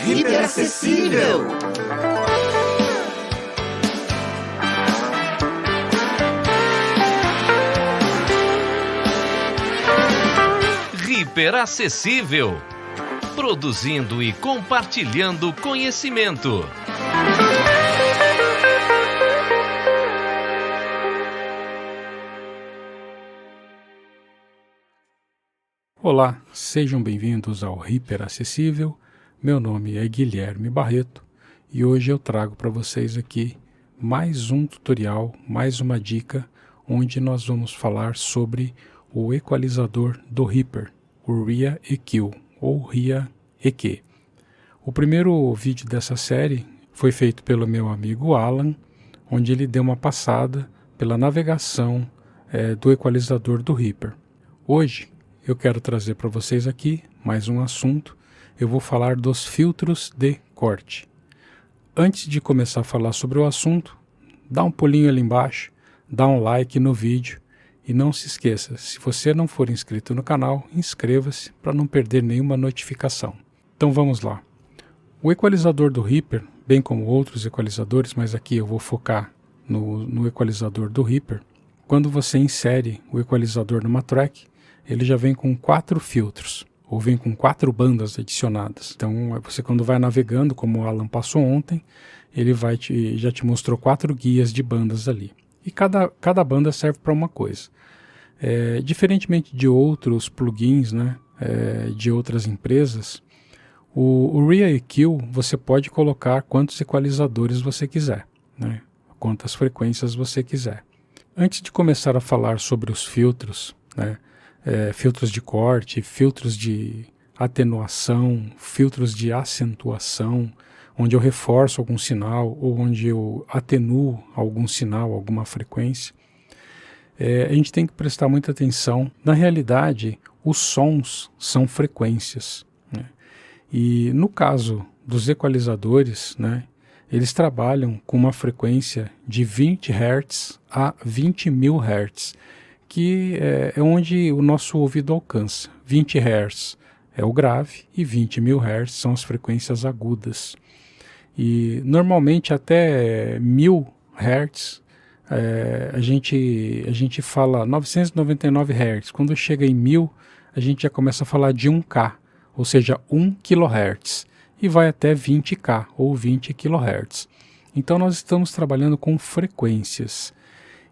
Hiperacessível! Hiperacessível, produzindo e compartilhando conhecimento. Olá, sejam bem-vindos ao Hiperacessível. Meu nome é Guilherme Barreto e hoje eu trago para vocês aqui mais um tutorial, mais uma dica, onde nós vamos falar sobre o equalizador do Reaper, o RIA EQ ou RIA EQ. O primeiro vídeo dessa série foi feito pelo meu amigo Alan, onde ele deu uma passada pela navegação do equalizador do Reaper. Hoje eu quero trazer para vocês aqui mais um assunto. Eu vou falar dos filtros de corte. Antes de começar a falar sobre o assunto, dá um pulinho ali embaixo, dá um like no vídeo e não se esqueça, se você não for inscrito no canal, inscreva-se para não perder nenhuma notificação. Então vamos lá. O equalizador do Reaper, bem como outros equalizadores, mas aqui eu vou focar no equalizador do Reaper, quando você insere o equalizador numa track, ele já vem com 4 filtros, ou vem com 4 bandas adicionadas. Então, você quando vai navegando, como o Alan passou ontem, ele já te mostrou 4 guias de bandas ali. E cada banda serve para uma coisa. Diferentemente de outros plugins, né, de outras empresas, o RIA EQ você pode colocar quantos equalizadores você quiser, né, quantas frequências você quiser. Antes de começar a falar sobre os filtros, né, filtros de corte, filtros de atenuação, filtros de acentuação, onde eu reforço algum sinal ou onde eu atenuo algum sinal, alguma frequência, a gente tem que prestar muita atenção. Na realidade, os sons são frequências, né? E no caso dos equalizadores, né, eles trabalham com uma frequência de 20 Hz a 20.000 Hz, que é onde o nosso ouvido alcança. 20 Hz é o grave e 20.000 Hz são as frequências agudas. E normalmente até 1.000 Hz a gente fala 999 Hz. Quando chega em 1.000, a gente já começa a falar de 1K, ou seja, 1 kHz, e vai até 20K ou 20 kHz. Então nós estamos trabalhando com frequências.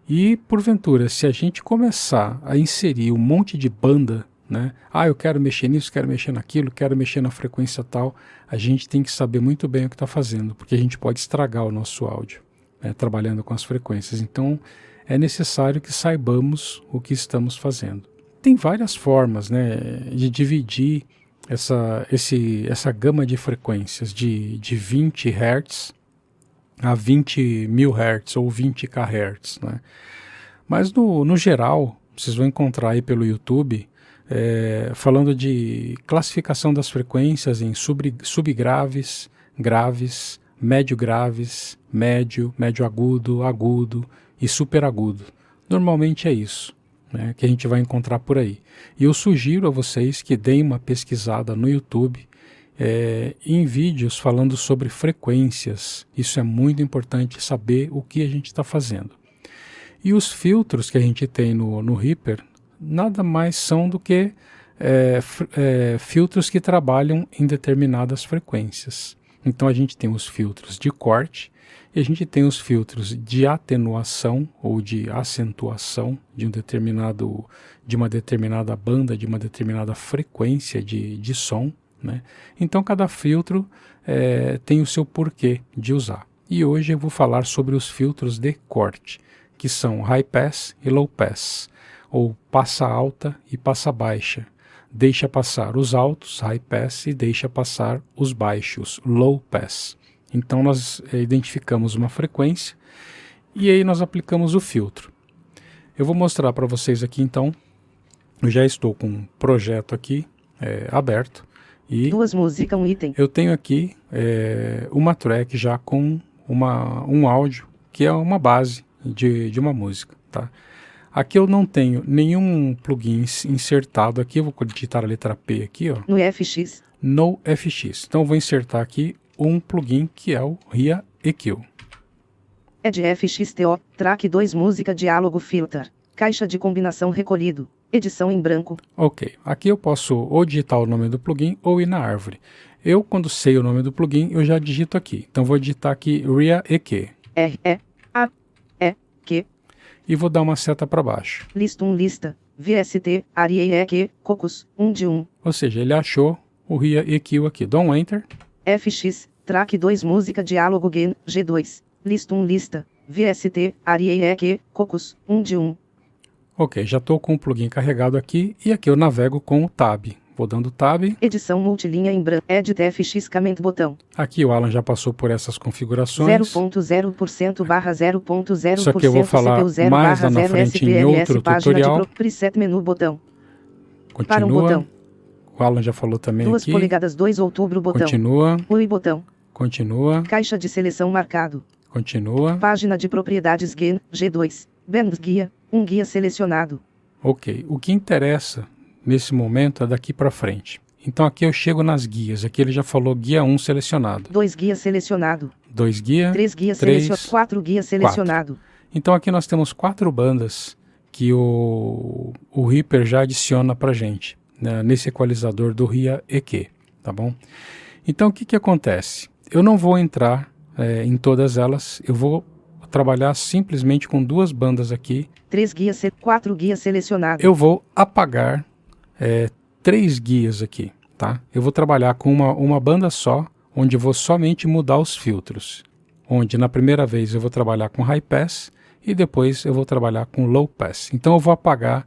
E, porventura, se a gente começar a inserir um monte de banda, né? Eu quero mexer nisso, quero mexer naquilo, quero mexer na frequência tal, a gente tem que saber muito bem o que está fazendo, porque a gente pode estragar o nosso áudio, né, trabalhando com as frequências. Então, é necessário que saibamos o que estamos fazendo. Tem várias formas, né, de dividir essa gama de frequências de 20 Hz, a 20.000 Hz ou 20 kHz, né? Mas no geral, vocês vão encontrar aí pelo YouTube, falando de classificação das frequências em subgraves, graves, médio graves, médio agudo, agudo e superagudo. Normalmente é isso, né, que a gente vai encontrar por aí. E eu sugiro a vocês que deem uma pesquisada no YouTube em vídeos falando sobre frequências. Isso é muito importante, saber o que a gente está fazendo. E os filtros que a gente tem no Reaper nada mais são do que filtros que trabalham em determinadas frequências. Então a gente tem os filtros de corte e a gente tem os filtros de atenuação ou de acentuação de uma determinada banda, de uma determinada frequência de som, né? Então cada filtro tem o seu porquê de usar. E hoje eu vou falar sobre os filtros de corte, que são High Pass e Low Pass, ou passa alta e passa baixa. Deixa passar os altos, High Pass, e deixa passar os baixos, Low Pass. Então nós identificamos uma frequência e aí nós aplicamos o filtro. Eu vou mostrar para vocês aqui então, eu já estou com um projeto aqui aberto. E 2 músicas, um item. eu tenho aqui uma track já com um áudio que é uma base de uma música, tá? Aqui eu não tenho nenhum plugin insertado aqui, eu vou digitar a letra P aqui, ó. No FX. No FX. Então eu vou insertar aqui um plugin que é o RIA EQ. É de FXTO, track 2 música diálogo filter, caixa de combinação recolhido, edição em branco. Ok, aqui eu posso ou digitar o nome do plugin ou ir na árvore. Eu, quando sei o nome do plugin, eu já digito aqui. Então vou digitar aqui RIA EQ. R-E-A-E-Q. E vou dar uma seta para baixo. Lista 1 lista, VST, ARIA EQ, Cocos, 1 de 1. Ou seja, ele achou o RIA EQ aqui. Dou um Enter. FX, track 2 música diálogo Gen, G2. Lista 1 lista, VST, ARIA EQ, Cocos, 1 de 1. Ok, já estou com o plugin carregado aqui e aqui eu navego com o Tab. Vou dando Tab. Edição multilinha em branco, Edit FX Comment botão. Aqui o Alan já passou por essas configurações. 0.0% barra 0.0% Só que eu vou falar CPU 0 mais lá barra na 0 frente em SPLS outro página tutorial. de preset menu botão. Para um Continua. botão. O Alan já falou também 2 aqui. polegadas 2 outubro botão. Continua. UI botão. Continua. Caixa de seleção marcado. Continua. Página de propriedades Gen, G2. Bands guia, um guia selecionado. Ok, o que interessa nesse momento é daqui para frente. Então aqui eu chego nas guias. Aqui ele já falou guia 1 selecionado. 2 guia selecionado. 2 guia. 3 guia três, selecionado. 4 guia selecionado. Então aqui nós temos 4 bandas que o Reaper já adiciona para gente, né, nesse equalizador do RIA EQ, tá bom? Então o que acontece? Eu não vou entrar em todas elas, eu vou trabalhar simplesmente com 2 bandas aqui. 3 guia 4 guia selecionado. Eu vou apagar 3 guias aqui, tá? Eu vou trabalhar com uma banda só, onde eu vou somente mudar os filtros. Onde na primeira vez eu vou trabalhar com High Pass e depois eu vou trabalhar com Low Pass. Então eu vou apagar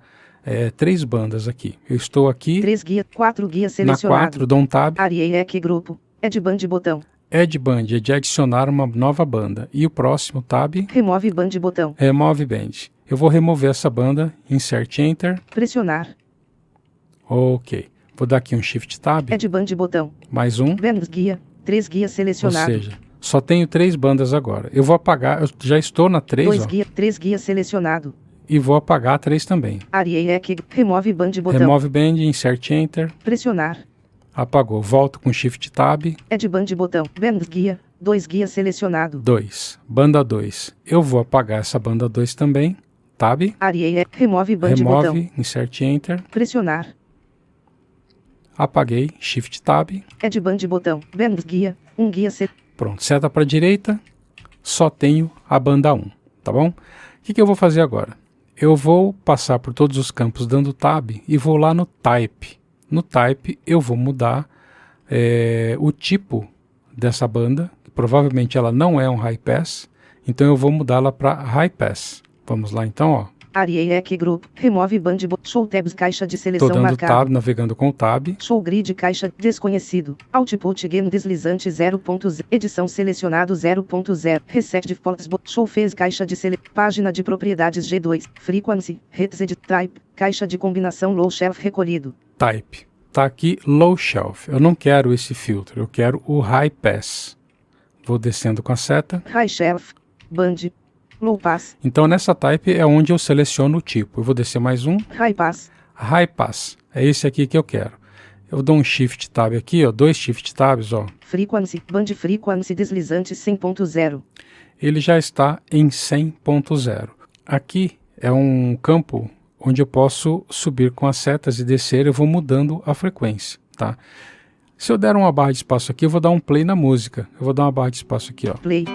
3 bandas aqui. Eu estou aqui 3 guia, 4 guia na selecionado. 4, dou um Tab. ARIA EQ grupo. Add band botão. Add Band é de adicionar uma nova banda. E o próximo Tab, Remove band botão. Remove Band. Eu vou remover essa banda, Insert Enter. Pressionar. Ok. Vou dar aqui um Shift Tab, Add band botão. mais um. Bands guia. 3 guia Ou selecionado. seja, só tenho 3 bandas agora. Eu vou apagar, eu já estou na 3, 2 ó, guia, 3 guia selecionado. e vou apagar a 3 também. ARIA EQ. Remove band botão. Remove Band, Insert Enter. Pressionar. Apagou. Volto com Shift Tab. Add band botão. Bands guia. 2 guia selecionado. 2. Banda 2. Eu vou apagar essa banda 2 também. Tab. ARIA EQ. Remove band botão. Remove, Insert Enter. Pressionar. Apaguei. Shift Tab. Add band botão. Bands guia. Um guia Pronto. Seta para a direita. Só tenho a banda 1. Tá bom? O que eu vou fazer agora? Eu vou passar por todos os campos dando Tab e vou lá no Type. No Type eu vou mudar o tipo dessa banda. Provavelmente ela não é um High Pass. Então eu vou mudá-la para High Pass. Vamos lá então, ó. ARIA EQ grupo. Remove band botão. Show tabs caixa de seleção Estou dando marcado. Tab, navegando com o Tab. Show grid caixa desconhecido. Output game deslizante 0.0. Edição selecionado 0.0. Reset defaults. Show phase caixa de página de propriedades G2. Frequency. Reset type. Caixa de combinação low shelf recolhido. Type. Tá aqui Low Shelf. Eu não quero esse filtro, eu quero o High Pass. Vou descendo com a seta. High shelf. Band. Low pass. Então nessa Type é onde eu seleciono o tipo. Eu vou descer mais um. High pass. High Pass. É esse aqui que eu quero. Eu dou um Shift Tab aqui, ó. 2 Shift Tabs, ó. Frequency. Band frequency deslizante 100.0. Ele já está em 100.0. Aqui é um campo onde eu posso subir com as setas e descer, eu vou mudando a frequência, tá? Se eu der uma barra de espaço aqui, eu vou dar um play na música. Eu vou dar uma barra de espaço aqui, ó. Play.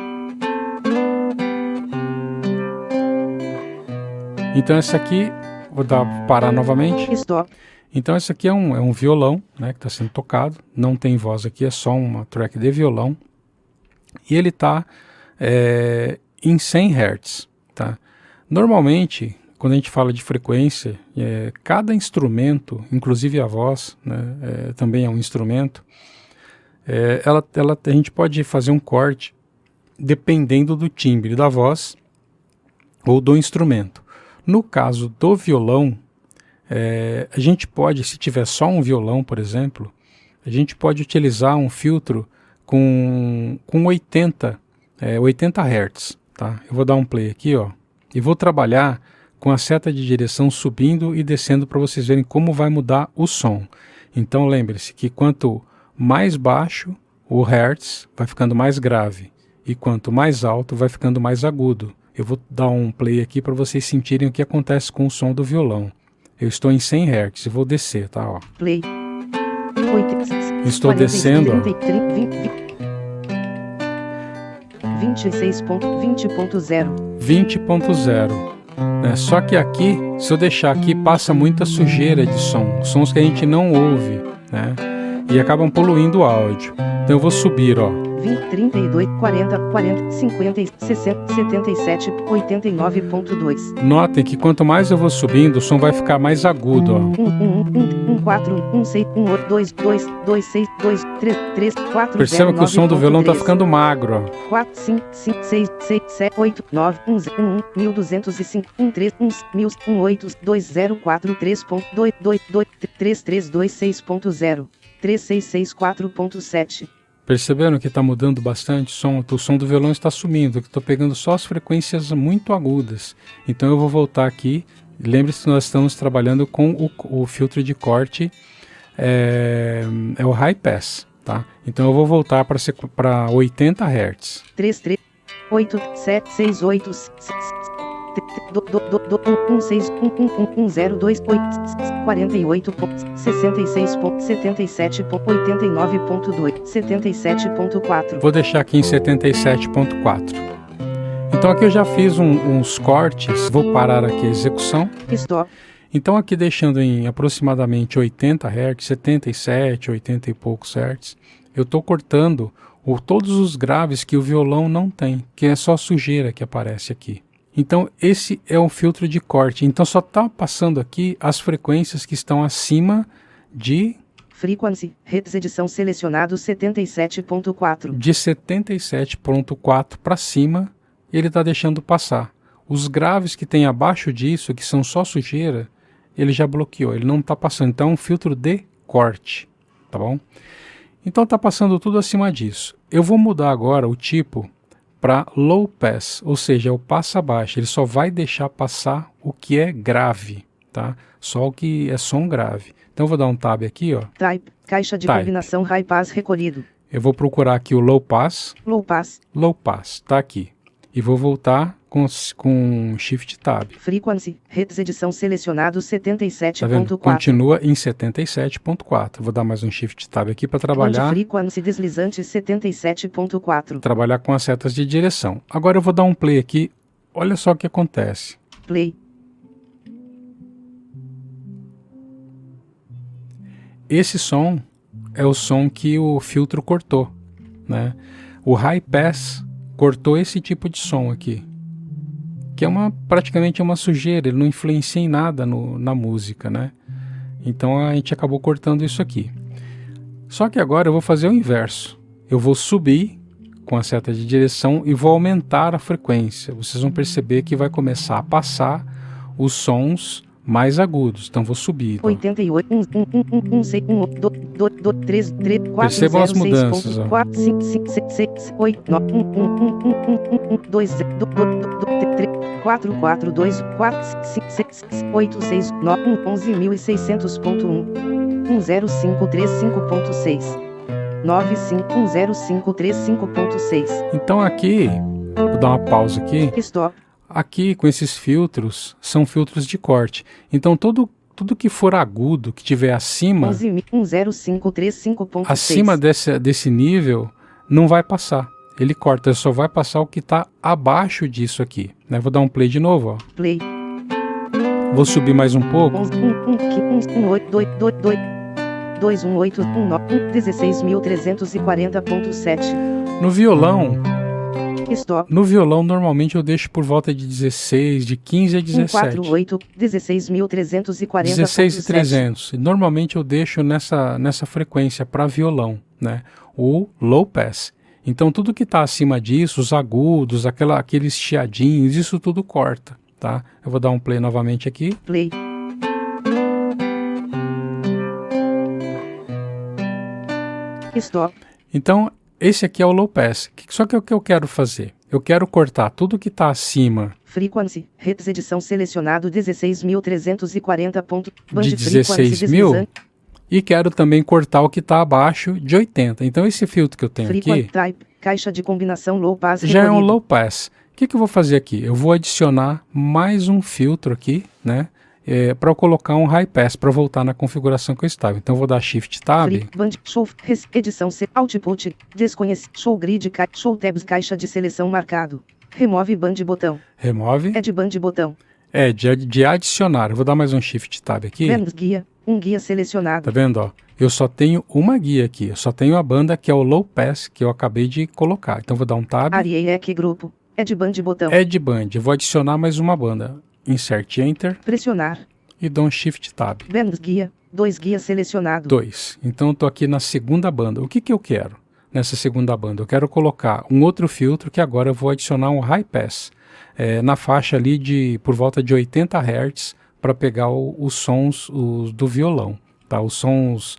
Então essa aqui, vou parar novamente. Stop. Então esse aqui é um violão, né, que está sendo tocado. Não tem voz aqui, é só uma track de violão. E ele está em 100 Hz, tá? Normalmente, quando a gente fala de frequência, cada instrumento, inclusive a voz, né, também é um instrumento, a gente pode fazer um corte dependendo do timbre da voz ou do instrumento. No caso do violão, a gente pode, se tiver só um violão, por exemplo, a gente pode utilizar um filtro com 80 Hz. Tá? Eu vou dar um play aqui, ó, e vou trabalhar com a seta de direção subindo e descendo para vocês verem como vai mudar o som. Então lembre-se que quanto mais baixo o hertz vai ficando mais grave e quanto mais alto vai ficando mais agudo. Eu vou dar um play aqui para vocês sentirem o que acontece com o som do violão. Eu estou em 100 Hz e vou descer, tá? Ó. Play. Estou descendo, ó. 26.20.0. 20.0. Né? Só que aqui, se eu deixar aqui, passa muita sujeira de som. Sons que a gente não ouve, né? E acabam poluindo o áudio. Então eu vou subir, ó. 20, 32, 40, 40, 50, 60, 77, 89.2. Notem que quanto mais eu vou subindo, o som vai ficar mais agudo, ó. 4, 6, 2, 2, 2, 6, 2, 3, 3, 4, Perceba que o som do violão tá ficando magro, ó. 4, 5, 5, 6, 6, 7, 8, 9, 1, 1205, 1, 3, 1, 1000, 1, 8, 2, 0, 4, 3.2, 2, 2, 3, 3, 2, 6.0, 3, 6, 6, 4.7. Perceberam que está mudando bastante o som do violão está sumindo, que estou pegando só as frequências muito agudas. Então eu vou voltar aqui, lembre-se que nós estamos trabalhando com o filtro de corte, é o High Pass, tá? Então eu vou voltar para 80 Hz. 3, 3, 8, 7, 6, 8, 1, 6, 1, 0, 2, 8, 48, 66, 77, 89.2, 77.4. Vou deixar aqui em 77.4. Então aqui eu já fiz uns cortes, vou parar aqui a execução. Stop. Então aqui deixando em aproximadamente 80 Hz, 77, 80 e poucos Hz, eu estou cortando todos os graves que o violão não tem, que é só sujeira que aparece aqui. Então esse é um filtro de corte, então só está passando aqui as frequências que estão acima de... Frequency, Hertz edição selecionado 77.4. De 77.4 para cima, ele está deixando passar. Os graves que tem abaixo disso, que são só sujeira, ele já bloqueou, ele não está passando. Então é um filtro de corte, tá bom? Então está passando tudo acima disso. Eu vou mudar agora o tipo para low pass, ou seja, é o passa baixo. Ele só vai deixar passar o que é grave, tá? Só o que é som grave. Então eu vou dar um tab aqui, ó. Type, caixa de Type. combinação high pass recolhido. Eu vou procurar aqui o low pass. Low pass. Low pass, tá aqui. E vou voltar com Shift Tab. Frequency, Hertz edição selecionado Tá vendo? 77.4. Continua em 77.4. Vou dar mais um Shift Tab aqui para trabalhar. Frequency deslizante 77.4. Trabalhar com as setas de direção. Agora eu vou dar um play aqui. Olha só o que acontece. Play. Esse som é o som que o filtro cortou, né? O High Pass cortou esse tipo de som aqui, que é praticamente uma sujeira, ele não influencia em nada na música, né? Então a gente acabou cortando isso aqui. Só que agora eu vou fazer o inverso. Eu vou subir com a seta de direção e vou aumentar a frequência. Vocês vão perceber que vai começar a passar os sons mais agudos. Então vou subir. Então. 88, 1, 6, 1, 2, 3, 4, Percebam as mudanças, ó. 4, 5, 5, 6, 8, 9, 2, 3, 4, 4, 2, 4, 5, 6, 8, 6, 9, 11.600.1, 10535.6, 9510535.6. Então aqui, vou dar uma pausa aqui. Stop. Aqui com esses filtros, são filtros de corte. Então tudo que for agudo, que tiver acima, 10535.6. acima desse nível, não vai passar. Ele corta, ele só vai passar o que está abaixo disso aqui, né? Vou dar um play de novo, ó. Play. Vou subir mais um pouco. 16.340.7. No violão, Stop. no violão normalmente eu deixo por volta de 16, de 15 a 17. 148, 16.340.7. 16.300. Normalmente eu deixo nessa frequência para violão, né? O low pass. Então tudo que está acima disso, os agudos, aqueles chiadinhos, isso tudo corta, tá? Eu vou dar um play novamente aqui. Play. Stop. Então esse aqui é o low pass. Só que o que eu quero fazer? Eu quero cortar tudo que está acima Frequency, Hertz edição selecionado 16.340 ponto. Band de frequency 16.000 deslizante. e quero também cortar o que está abaixo de 80. Então esse filtro que eu tenho Frequency aqui type, caixa de combinação low pass já é um recolhido. low pass. O que eu vou fazer aqui? Eu vou adicionar mais um filtro aqui, né? Para eu colocar um high pass para voltar na configuração que eu estava. Então eu vou dar Shift Tab. Band, show, edição C, output, desconhecido, show grid, show tabs, caixa de seleção marcado. Remove band botão. Remove. Add band botão. De adicionar. Eu vou dar mais um Shift Tab aqui. Vemos guia, um guia selecionado. Tá vendo, ó? Eu só tenho uma guia aqui. Eu só tenho a banda que é o low pass que eu acabei de colocar. Então eu vou dar um Tab. Ariac grupo, add band botão. Add band. Eu vou adicionar mais uma banda. Insert Enter Pressionar. e dou um Shift Tab. Vemos guia, 2 guia selecionado. 2. Então eu estou aqui na segunda banda. O que eu quero nessa segunda banda? Eu quero colocar um outro filtro que agora eu vou adicionar um high pass na faixa ali de por volta de 80 Hz para pegar os sons do violão, tá? Os sons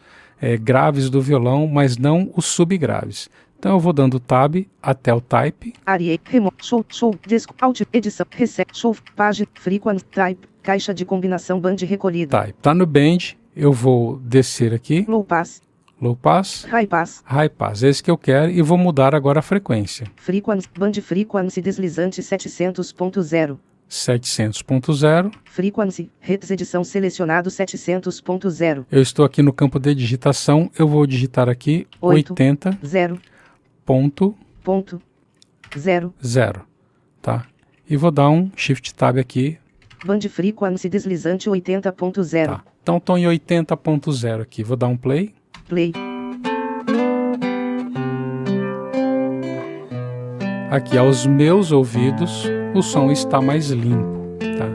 graves do violão, mas não os subgraves. Então eu vou dando Tab até o Type. Ariac, remove, show, disco, alt, edição, reset, show, página, frequency type, caixa de combinação band recolhido. Type. Tá no band, eu vou descer aqui. Low pass, Low pass, high pass, high pass, é esse que eu quero e vou mudar agora a frequência. frequency, band frequency deslizante 700.0. 700.0. Frequency, Hertz edição selecionado 700.0. Eu estou aqui no campo de digitação, eu vou digitar aqui 80.0, 0.0. tá? E vou dar um Shift Tab aqui. Band frequency deslizante 80.0. Tá. Então estou em 80.0 aqui, vou dar um Play. Play. Aqui aos meus ouvidos o som está mais limpo, tá?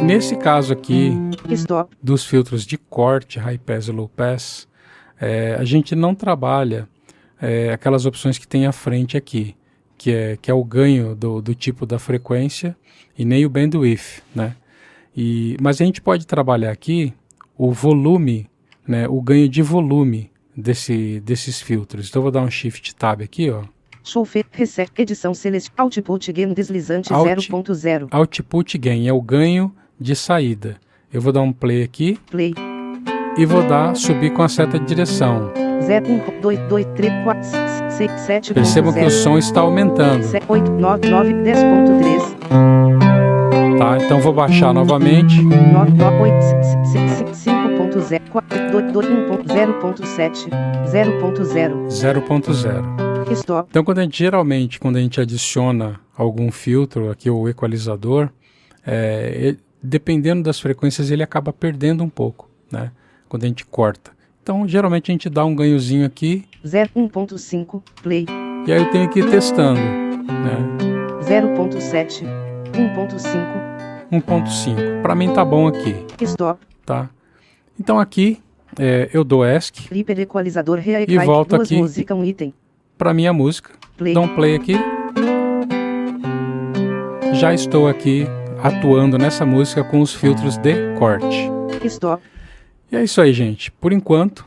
Nesse caso aqui Stop. dos filtros de corte, high pass e low pass, a gente não trabalha aquelas opções que tem à frente aqui, que é o ganho do tipo da frequência e nem o bandwidth, né? Mas a gente pode trabalhar aqui o volume, né, o ganho de volume desses filtros. Então eu vou dar um Shift Tab aqui, ó. Show reset edição selecionada output gain deslizante 0.0. Output gain é o ganho de saída. Eu vou dar um play aqui. Play. E vou subir com a seta de direção. 0, 1, 2, 2, 3, 4, 6, 7. Percebam que o som está aumentando. 8, 9, 9, 10.3. Tá, então vou baixar novamente. 9, 9, 8, 5.0, 4, 2, 2, 1.0.7, 0.0. 0.0. Stop. Então, geralmente, quando a gente adiciona algum filtro, aqui o equalizador, dependendo das frequências, ele acaba perdendo um pouco, né? Quando a gente corta. Então, geralmente, a gente dá um ganhozinho aqui. 1.5, play. E aí eu tenho que ir testando, né? 0.7, 1.5. 1.5. Para mim tá bom aqui. Stop. Tá? Então, aqui eu dou ESC. Flipper equalizador e volto aqui música, um item. Para minha música. Play. Dou um play aqui. Já estou aqui atuando nessa música com os filtros de corte. Stop. E é isso aí, gente. Por enquanto,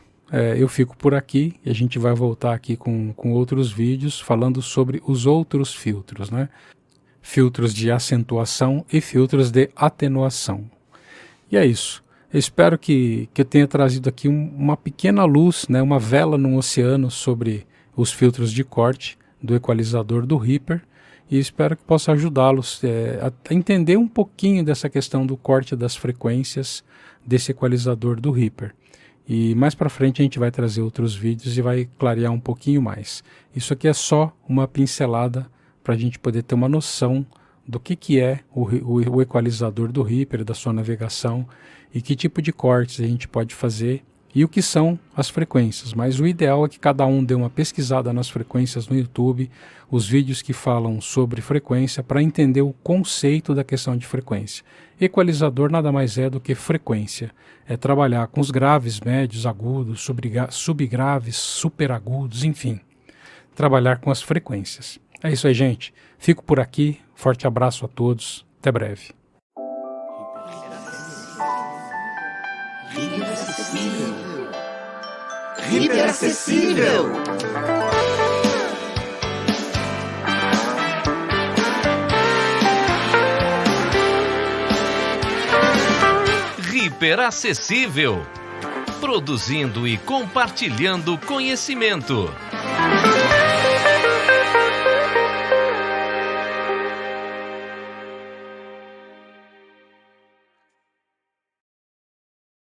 eu fico por aqui e a gente vai voltar aqui com outros vídeos falando sobre os outros filtros, né? Filtros de acentuação e filtros de atenuação. E é isso. Eu espero que eu tenha trazido aqui uma pequena luz, né? Uma vela no oceano sobre os filtros de corte do equalizador do Reaper. E espero que possa ajudá-los a entender um pouquinho dessa questão do corte das frequências desse equalizador do Reaper. E mais para frente a gente vai trazer outros vídeos e vai clarear um pouquinho mais. Isso aqui é só uma pincelada para a gente poder ter uma noção do que é o equalizador do Reaper, da sua navegação, e que tipo de cortes a gente pode fazer e o que são as frequências. Mas o ideal é que cada um dê uma pesquisada nas frequências no YouTube, os vídeos que falam sobre frequência, para entender o conceito da questão de frequência. Equalizador nada mais é do que frequência. É trabalhar com os graves, médios, agudos, subgraves, superagudos, enfim. Trabalhar com as frequências. É isso aí, gente. Fico por aqui. Forte abraço a todos. Até breve. Hiperacessível! Hiperacessível. Produzindo e compartilhando conhecimento.